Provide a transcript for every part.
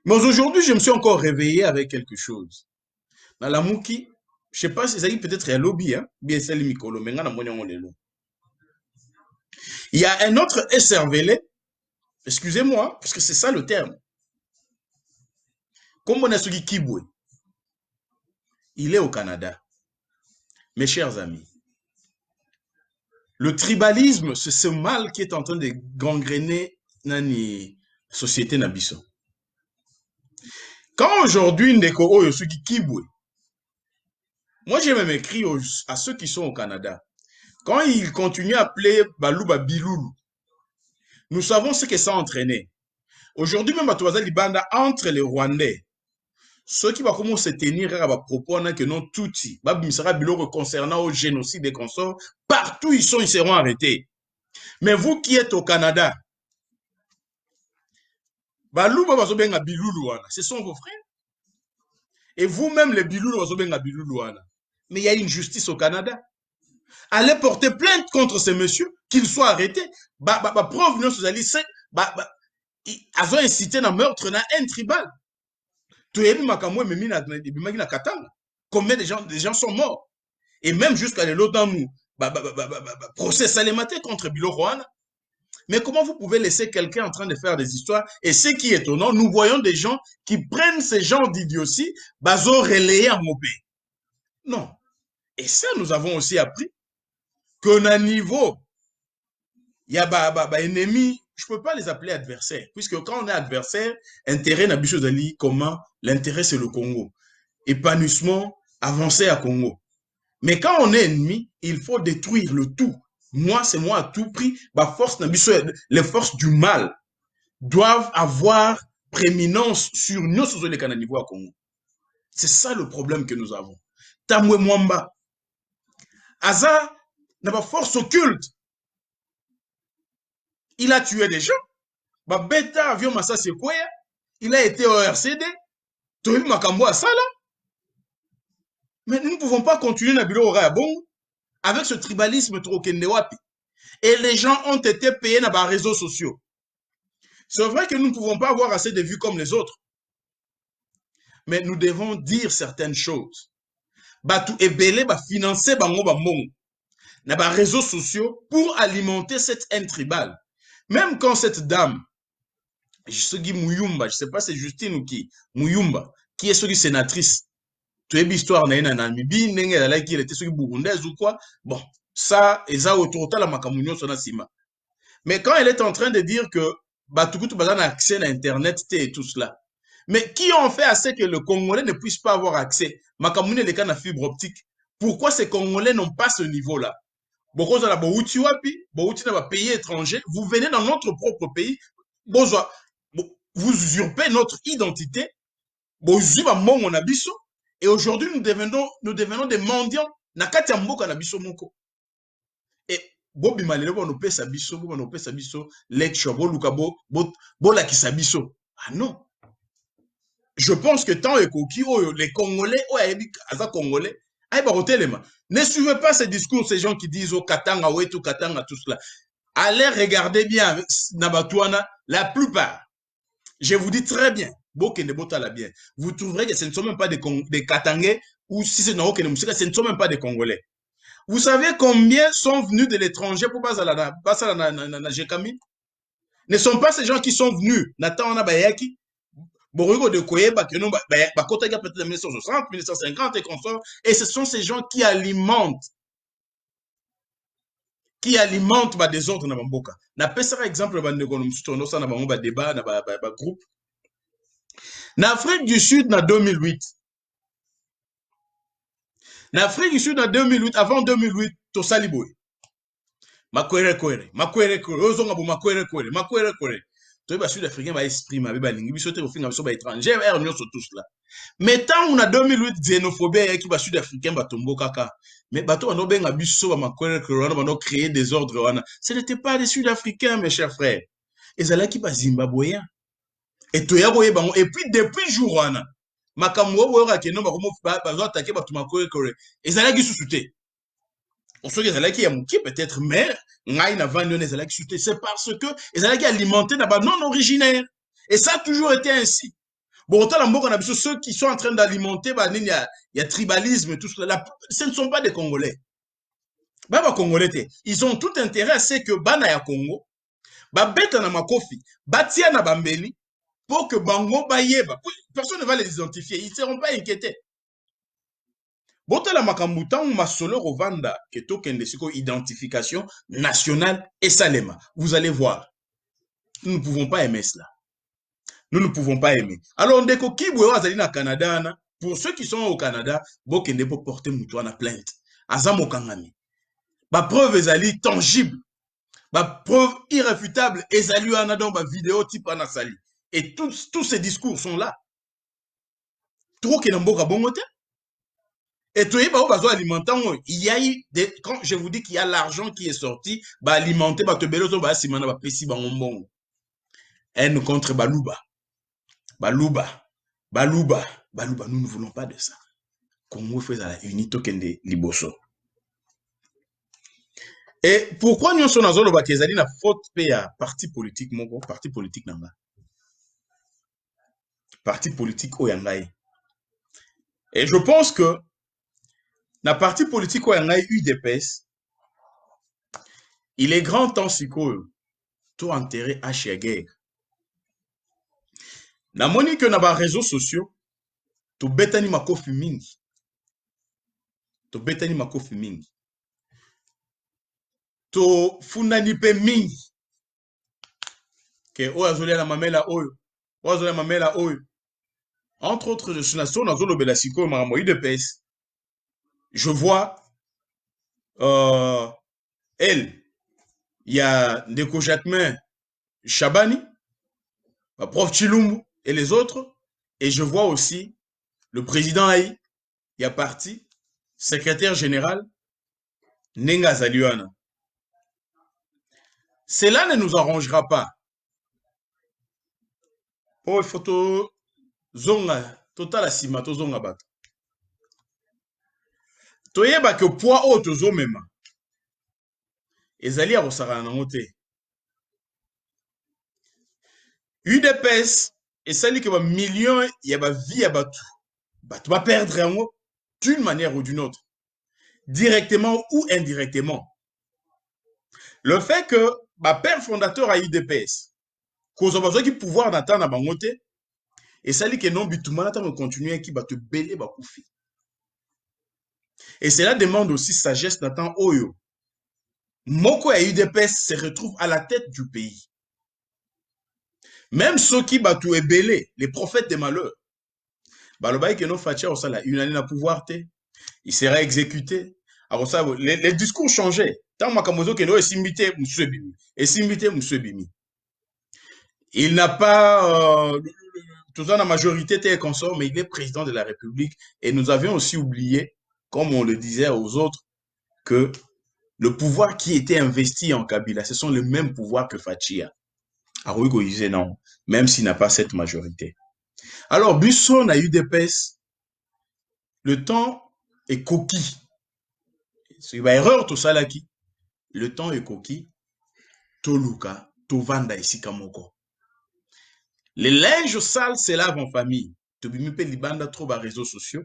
Mais aujourd'hui, je me suis encore réveillé avec quelque chose. Dans la mouki, je ne sais pas si ça y peut-être un lobby, hein, bien c'est le micro, mais il y a un autre SRVL, excusez-moi, parce que c'est ça le terme. Comme on a celui Kibwe, il est au Canada. Mes chers amis, le tribalisme, c'est ce mal qui est en train de gangréner la société Nabiso. Quand aujourd'hui, Ndeko Oyo, celui Kibwe, moi j'ai même écrit à ceux qui sont au Canada, quand ils continuent à appeler Balouba Biloulou, nous savons ce que ça a entraîné. Aujourd'hui, même à Toaza Libanda, entre les Rwandais, ceux qui vont commencer à se tenir à propos que non tout sera biloko concernant au génocide des consorts, partout ils seront arrêtés. Mais vous qui êtes au Canada, ce sont vos frères. Et vous-même, les Biloulou, mais il y a une justice au Canada. Allez porter plainte contre ces messieurs, qu'ils soient arrêtés. Preuve, nous allons ils ont incité un meurtre dans un tribal. Combien de gens sont morts? Et même jusqu'à l'autre nous, procès salématé contre Bilo Rwanda. Mais comment vous pouvez laisser quelqu'un en train de faire des histoires? Et ce qui est étonnant, nous voyons des gens qui prennent ces genres d'idiotie, bazo relayés à Mopé. Non. Et ça, nous avons aussi appris qu'à un niveau, il y a ennemi, je ne peux pas les appeler adversaires, puisque quand on est adversaire, intérêt n'a plus d'ali, comment? L'intérêt, c'est le Congo. Épanouissement, avancer à Congo. Mais quand on est ennemi, il faut détruire le tout. Moi, c'est moi à tout prix. Les forces du mal doivent avoir prééminence sur nous sur les niveau à Congo. C'est ça le problème que nous avons. Tamwe Mwamba. Aza n'a pas force occulte. Il a tué des gens. Beta avion Massa Sequoia. Il a été au RCD. Tohi Makambo à ça là. Mais nous ne pouvons pas continuer na bilo Bon avec ce tribalisme trop kendewapi. Et les gens ont été payés dans les réseaux sociaux. C'est vrai que nous ne pouvons pas avoir assez de vues comme les autres. Mais nous devons dire certaines choses. Batu ebele ba financer bango ba mongo na ba réseaux sociaux pour alimenter cette haine tribale. Même quand cette dame, je ne sais pas c'est Justine ou qui, Muyumba, qui est celui sénatrice, tu es histoire na Namibie, elle était celui burundaise ou quoi, bon, ça, et au total, la makamunyo son asima. Mais quand elle est en train de dire que Batukutu bazan a accès à Internet et tout cela, mais qui ont fait assez que le Congolais ne puisse pas avoir accès? Makamunyo les cas na fibre optique. Pourquoi ces Congolais n'ont pas ce niveau-là? Beaucoup dans la pays étranger, vous venez dans notre propre pays, vous usurpez notre identité, et aujourd'hui nous devenons des mendiants. Et Bobi Malele, on peut s'abisso, on peut s'abisso, lecture, ah non. Je pense que tant les Congolais, Congolais, ne suivez pas ces discours, ces gens qui disent au Katanga, tout Katanga, tout cela. Allez regarder bien Nabatouana, la plupart. Je vous dis très bien, bien. Vous trouverez que ce ne sont même pas des Katangais, ou si c'est non, ce ne sont même pas des Congolais. Vous savez combien sont venus de l'étranger pour passer à la Jekami? Ne sont pas ces gens qui sont venus. Nathan Bayaki. De Koyeba, peut-être 1960, 1950 et consorts. Et ce sont ces gens qui alimentent des ordres dans Bamboka. Na pesera exemple ba ndeko msutono ça na ba débat na ba groupe. Na Afrique du Sud na 2008. Na Afrique du Sud na 2008 avant 2008 to saliboy. Makwere ozonga bo makwere. To ba sud-africain ba exprime ba lingi biso te ofinga biso ba étranger er nyonso tout cela. Mais tant on a 2008 xénophobie qui ba sud-africain ba tomboka ka. Mais bato bano benga biso ba makwere wana bano créer des ordres wana. Ce n'était pas des sud-africains mes chers frères. Ezalaki ba zimbabwéens. Et toya boye bango et puis depuis jour wana makamwo boyoka keno ba komo ba attaquer ba makwere. Ezalaki susute. On se dit ezalaki ya muki peut-être mais ngai na vandi ezalaki susute. C'est parce que ezalaki alimenté na ba non originaire. Et ça a toujours été ainsi. Bon, autant la mboka na biso, ceux qui sont en train d'alimenter, bah, il y a tribalisme et tout cela. Ce ne sont pas des Congolais. Bah, bah, Congolais, ils ont tout intérêt à ce que Bana ya Congo, bah, beta na makofi, batia na bambeli, pour que Bango bayeba. Personne ne va les identifier. Ils ne seront pas inquiétés. Botala makambu tangu masolo rovanda ke tokende siko identification nationale et salema. Vous allez voir. Nous ne pouvons pas aimer cela. Nous ne pouvons pas aimer. Alors, ndeko kibwe azali na Canada, pour ceux qui sont au Canada, bokende po porter mutua na plainte. Azamo kangami. Ba preuve ezali tangible. Ba preuve irréfutable ezali wana dans ba vidéo type anasali. Et tous ces discours sont là. Trop ke namboka bongote. Et tout il y a eu des, quand je vous dis qu'il y a l'argent qui est sorti, bah alimenter, bah te belozo, bah simana, bah pesi, bah ngombongo. Haine contre Balouba. Balouba. Balouba. Balouba. Nous ne voulons pas de ça. Congo fait la unité kende liboso. Et pourquoi nous sommes dans le Kezali na faute paye à parti politique, mon parti politique nanga. Parti politique oyangai. Et je pense que na parti politique oyangai UDPS, il est grand temps siko tout enterré à Chiaguer. Na moni que na ba réseaux sociaux, to betani makofi mingi. To betani makofi mingi. To fundani pe mingi. Que oya zole la mamela oyo. Oya zole la mamela oyo. Entre autres, je suis na zolo belasiko mamoyi de pes. Je vois elle, il y a Ndeko Jacquemin Chabani, prof Chilumbu et les autres. Et je vois aussi le président Haï, il y a parti, secrétaire général, Nenga Zaliwana. Cela ne nous arrangera pas. Oh, il faut to zonga, total asima, to zonga bat. Toyeba que poids haut to zo mema. Ezali a rosara na mote. UDPS, et ça dit que ba millions, il y a ba vie à batu. Batu va perdre un mot d'une manière ou d'une autre. Directement ou indirectement. Le fait que ma père fondateur a UDPS, cause a besoin du pouvoir d'attendre à bangote, et ça dit que non, bitumana ta continuer qui va te belé ba koufi. Et cela demande aussi sagesse Nathan Oyo. Moko et UDPS se retrouvent à la tête du pays. Même ceux qui battent et belé, les prophètes des malheurs. Balobaï que non fatia une année à pouvoir te, il sera exécuté. Alors ça, les discours changeaient. Tant Makamozo que nous simbité Moussebimi. Et simbité Moussebimi. Il n'a pas tout ça la majorité tel consort, mais il est président de la République. Et nous avions aussi oublié, comme on le disait aux autres, que le pouvoir qui était investi en Kabila, ce sont les mêmes pouvoirs que Fachia. Arouigo disait non, même s'il n'a pas cette majorité. Alors, Busson a eu des pèses. Le temps est coquille. C'est une erreur tout ça là qui. Le temps est coquille. Toluka, Tovanda ici Kamoko. Les linges sales se lavent en famille. Tobimipe libanda trop bas réseaux sociaux.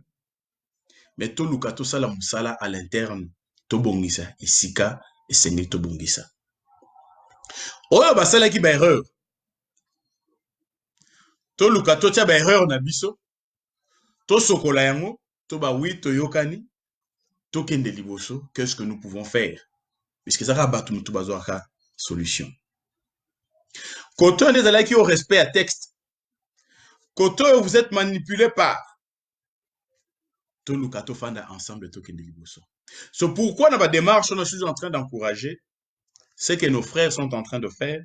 Mais Toluka tout ça la moussala à l'interne. Tobongisa, Isika, et Sengé Tobongisa. Oyo basala ki ba erreur. Toluka to tia ba erreur na biso. To sokola yango, to ba oui to yokani. To kende liboso, qu'est-ce que nous pouvons faire? Puisque ça va battre tout bazoaka solution. Quand on est là qui au respect à texte. Quand vous êtes manipulé par Toluka to fanda ensemble to kende liboso. C'est pourquoi dans ma démarche, on est en train d'encourager ce que nos frères sont en train de faire.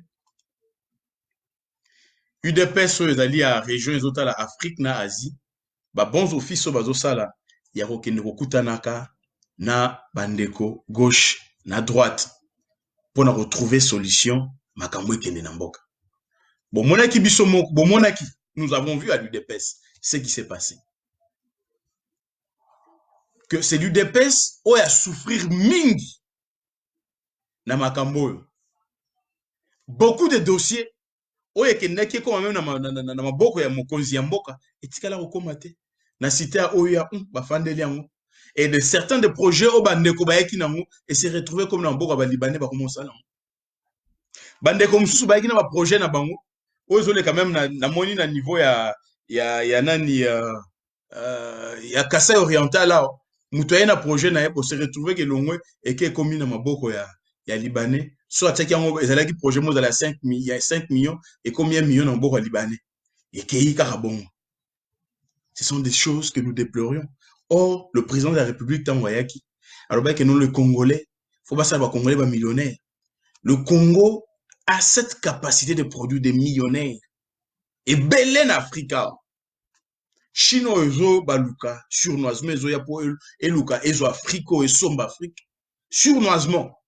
UDPS les alliés à région et autres à Afrique na Asie, ba bons offices bazo sala ya kokende kokutanaka na bandeko gauche na droite pour na retrouver solution makambo ekende na mboka. Bon monaki biso moko, bon monaki, nous avons vu à l'UDPS ce qui s'est passé. Que c'est l'UDPS où il a souffrir mingi na makambo. Beaucoup de dossiers oyo ekendaki ekoma meme na maboko ya mokonzi ya mboka etikala kokoma te na cité ya oyo ya bafandeli yango et de certains de projets oyo bandeko bayaki nango et se retrouver comme na mboka balibanais bakoma osala yango bandeko mosusu bayaki na baprojet na bango oyo ezoleka meme namoni na niveau ya nani ya Kasai oriental awa mutu aye na projet na ye po se retrouver ke longwe eke ekomi na maboko ya libanais so atiaki yango ezalaki projet mo ezala ya 5 millions ekomi 1 million na maboko ya libanais ekei kaka bongo. Ce sont des choses que nous déplorions. Or le président de la République ntango ayaki alobaki non le Congolais faut basala ba Congolais ba millionnaires. Le Congo a cette capacité de produire des millionnaires et belen Africa. Chino ezo baluka surnoisement ezo ya po eluka ezo Africo et somba Afrique surnoisement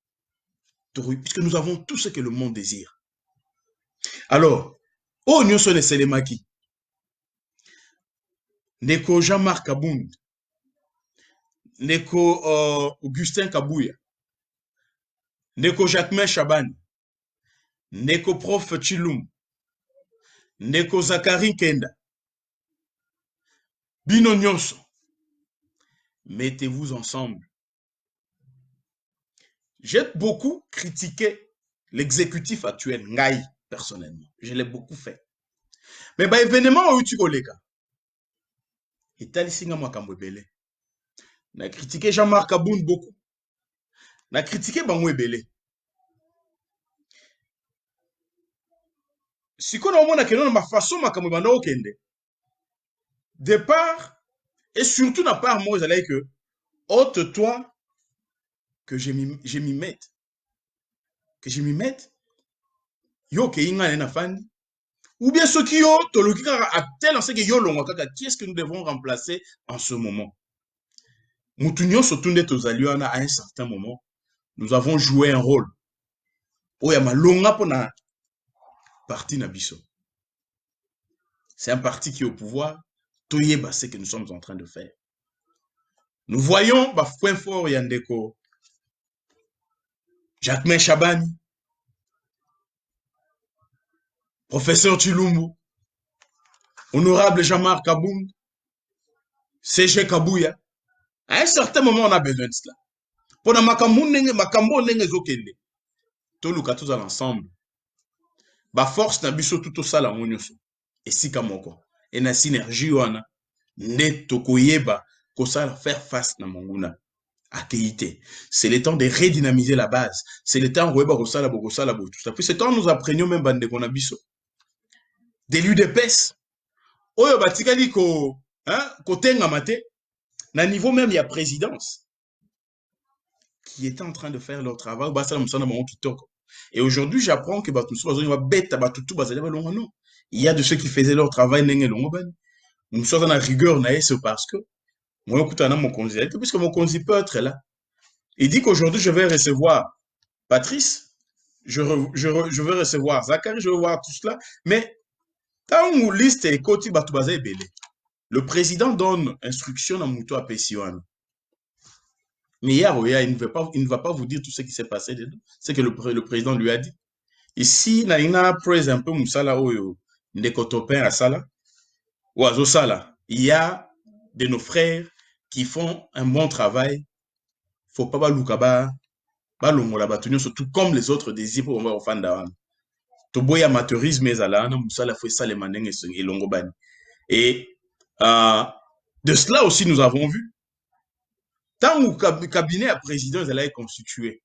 puisque nous avons tout ce que le monde désire. Alors, oh nyonso ne selemaki ndeko Jean-Marc Kabund ndeko Augustin Kabuya ndeko Jacquemain Chabani ndeko Prof Chilum ndeko Zakari Kenda bino nyonso mettez-vous ensemble. J'ai beaucoup critiqué l'exécutif actuel, Ngai, personnellement. Je l'ai beaucoup fait. Mais bah, événement où tu koleka. Et talisinga makambo ebele. Na critiqué Jean-Marc Aboun beaucoup. Na critiqué bango ebele. Si qu'on a mona kenon ma façon makambo banda okende. De part et surtout na part moi j'allais que ôte-toi que je m'y mette. Que je m'y mette. Yo ke inga na fandi. Ou bien ceux qui ont toloki à tel en ce que yo longa kaka qui est-ce que nous devons remplacer en ce moment. Mutunyo sotunde tozaliana à un certain moment. Nous avons joué un rôle. Oya malonga pona parti na biso. C'est un parti qui est au pouvoir. Toyeba ce que nous sommes en train de faire. Nous voyons ba point fort yandeko Jacquemain Chabani, professeur Chilumbu, honorable Jean-Marc Kabound, CG Kabuya. À un certain moment, on a besoin de cela. Pour na makambo nenge zokende. Toluka tous ensemble. Ba force na biso tout ça la monyoso. Et si kamoko. Et na synergie wana. Ne tokoyeba ko ça faire face na monguna. C'est le temps de redynamiser la base. C'est le temps où ça tout ça. Puis c'est quand nous apprenions même bande qu'on a biso. Des l'UDPS. Oyo batikali ko tenga mate na niveau même il y a présidence qui était en train de faire leur travail et aujourd'hui j'apprends que il y a de ceux qui faisaient leur travail nous sommes dans la rigueur c'est parce que moi puisque mon conseiller peut être là. Il dit qu'aujourd'hui je vais recevoir Patrice, je vais recevoir Zachary, je vais voir tout cela, mais quand on liste le président donne instruction à Mouto à Pessioane. Mais hier, il ne va pas vous dire tout ce qui s'est passé dedans. C'est que le président lui a dit. Ici, il y a un peu Moussala Oyo, Ndekotopin à Sala, ou à Zosala. Il y a de nos frères qui font un bon travail. Faut pas balukaba, balongola batunyo, surtout comme les autres désirs pour voir au Fandawan. Toboy amateurisme ezalana, Moussala fait ça les maneng et longobani. Et de cela aussi nous avons vu. Tant que le cabinet à président est constitué,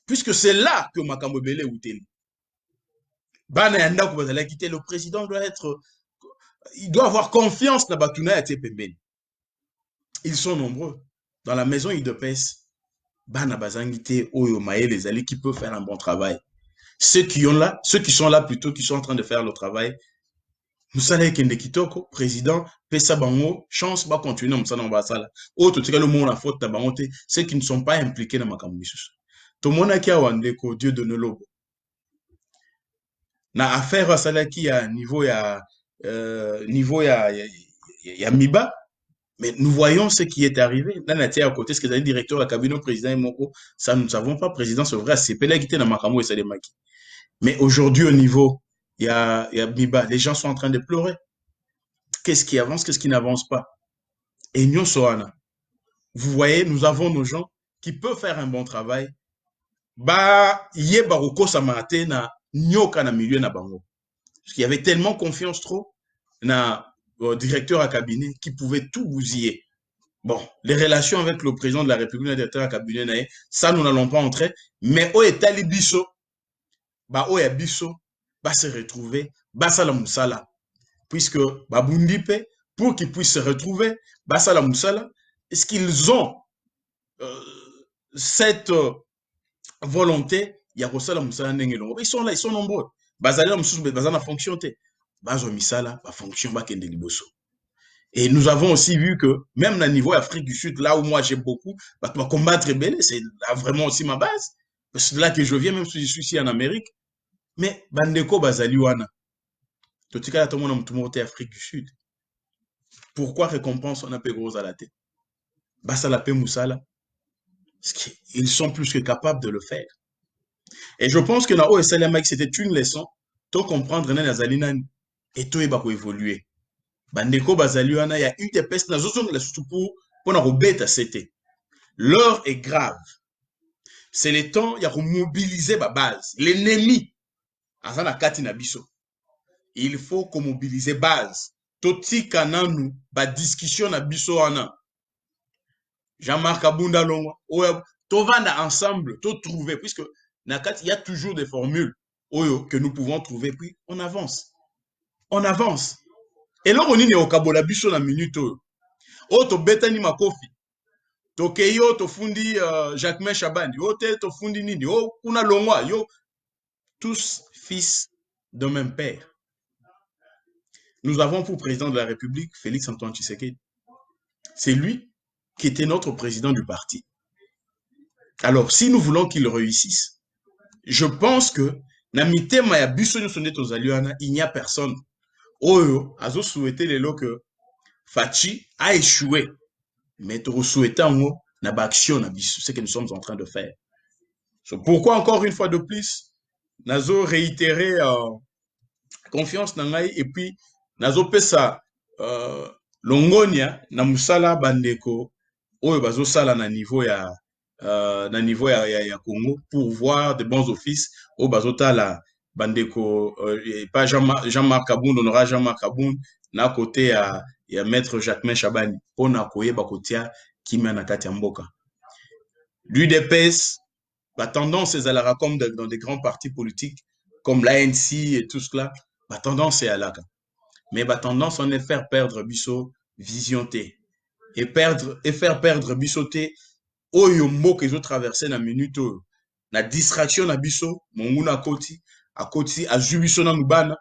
puisque c'est là que Makambo Bele Outeli. Le président doit être, il doit avoir confiance dans Batuna et Tepemben. Ils sont nombreux. Dans la maison IDPS, Bana Bazangite, Oyo Maé, les alliés qui peuvent faire un bon travail. Ceux qui sont là plutôt, qui sont en train de faire le travail, Moussala Kende Kitoko, président, Pesa Bango, chance va continuer Moussala Mbasala. Autre, tu as le mot la faute Tabangote, ceux qui ne sont pas impliqués dans Makambisus. Tout le monde a qui a Wandeko, Dieu de Nolobo. Na affaire à Salaki à niveau ya Miba, mais nous voyons ce qui est arrivé. Là, on à côté, ce que le directeur, le cabinet, président et Moko, ça nous ne savons pas, président, c'est vrai, c'est Pelé qui était dans Makamo et Sademaki. Mais aujourd'hui, au niveau il y a Biba, les gens sont en train de pleurer. Qu'est-ce qui avance, qu'est-ce qui n'avance pas? Et nous, Soana, vous voyez, nous avons nos gens qui peuvent faire un bon travail. Bah, yé baroko samate na nyoka na milieu na bango. Parce qu'il y avait tellement confiance trop na directeur à cabinet qui pouvait tout bousiller. Bon, les relations avec le président de la République, le directeur à cabinet, ça nous n'allons pas entrer. Mais au Etali Bisso, bah au Yabiso, bah se retrouver, bah ça la moussala. Puisque bah Bundipe, pour qu'ils puissent se retrouver, bah ça la moussala, est-ce qu'ils ont euh, cette volonté, il y a Rosala Moussala Nengelongo. Ils sont là, ils sont nombreux. Bazali Moussou, Bazana fonction. Bazo Misala, ba fonction, ba Kende Liboso. Et nous avons aussi vu que, même au niveau Afrique du Sud, là où moi j'ai beaucoup, bah, combattre rebelle, c'est vraiment aussi ma base. C'est là que je viens, même si je suis ici en Amérique. Mais, Bandeko Bazali Wana, Totika la Tomo Namtumote Afrique du Sud. Pourquoi récompense on a peu gros à la tête? Basala Pe Moussala. Ils sont plus que capables de le faire. Et je pense que na OSLMX, c'était une leçon, to comprendre na Nazalinani, et to eba ko évoluer. Bandeko Bazali Wana, il y a eu des pestes, na zozo la surtout pour na robeta c'était. L'heure est grave. C'est le temps, il y a mobiliser ma base. L'ennemi, Azana Kati Nabiso. Il faut qu'on mobilise base. Toti kananu, ba discussion na biso ana. Jean-Marc Abunda Longo. To vanda ensemble, to trouver, puisque Nakati, il y a toujours des formules que nous pouvons trouver, puis on avance. On avance. Et là, on est au Kabola biso na minute. To betani makofi. Tokeyo tofundi Jacquemain Chabani, yo te tofundi nini, yo kuna longwa, yo tous fils d'un même père. Nous avons pour président de la République Félix Antoine Tshisekedi. C'est lui qui était notre président du parti. Alors, si nous voulons qu'il réussisse, je pense que namite maya biso nyo sonde tozaliana, il n'y a personne. Oyo azo souhaité lelo que Fachi a échoué, mais to souhaité ngo na ba action na biso, ce que nous sommes en train de faire. So, pourquoi encore une fois de plus, nazo réitérer confiance na ngai et puis nazo pesa longonia na musala bandeko oyo bazo sala na niveau ya Congo pour voir de bons offices au bazotala bandeko pas Jean-Marc Abound, on aura Jean-Marc Abound na côté ya maître Jacquemain Chabani pour na koyeba kotia kimia na kati ya mboka. L'UDPS, la tendance est à la comme dans des grands partis politiques comme l'ANC et tout cela, la tendance est à la mais la tendance on est faire perdre biso vision T et faire perdre biso T oyo mboka ezo traverser na minute oyo na distraction na biso monguna akoti azwi biso na mubana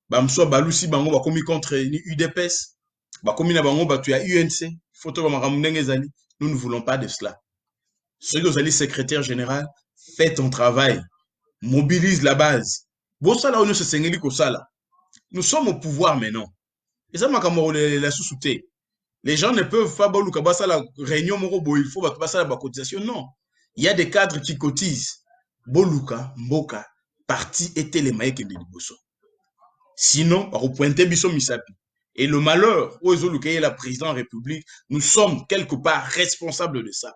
bamso balusi bango bakomi contre UDPS bakomi na bango bato ya UNC photo ba makambo ndenge ezali. Nous ne voulons pas de cela. Ceux qui sont secrétaire général, faites ton travail, mobilise la base. Bosala ono se sengeli ko sala. Nous sommes au pouvoir maintenant. Et ça makambo la sous-souté. Les gens ne peuvent pas la réunion il faut la cotisation. Non. Il y a des cadres qui cotisent. Boluka, Mboka, parti était les maïs de Liboso. Sinon, on pointer biso misapi. Et le malheur, Ozoluka est la présidente de la République, nous sommes quelque part responsables de ça.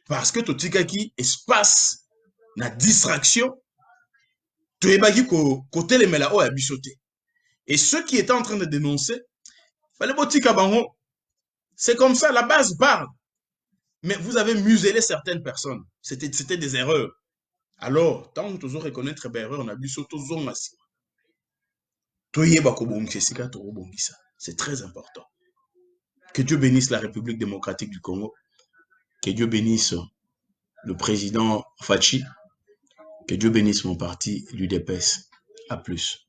Parce que Totikaki espace na distraction, tu es bagi côté les mela o a bisoté. Et ceux qui étaient en train de dénoncer, fallait botika bango. C'est comme ça, la base parle. Mais vous avez muselé certaines personnes. C'était des erreurs. Alors, tant que tu reconnaître les erreurs, on a vu surtout zonasi. C'est très important. Que Dieu bénisse la République démocratique du Congo. Que Dieu bénisse le président Fachi. Que Dieu bénisse mon parti, l'UDPS. À plus.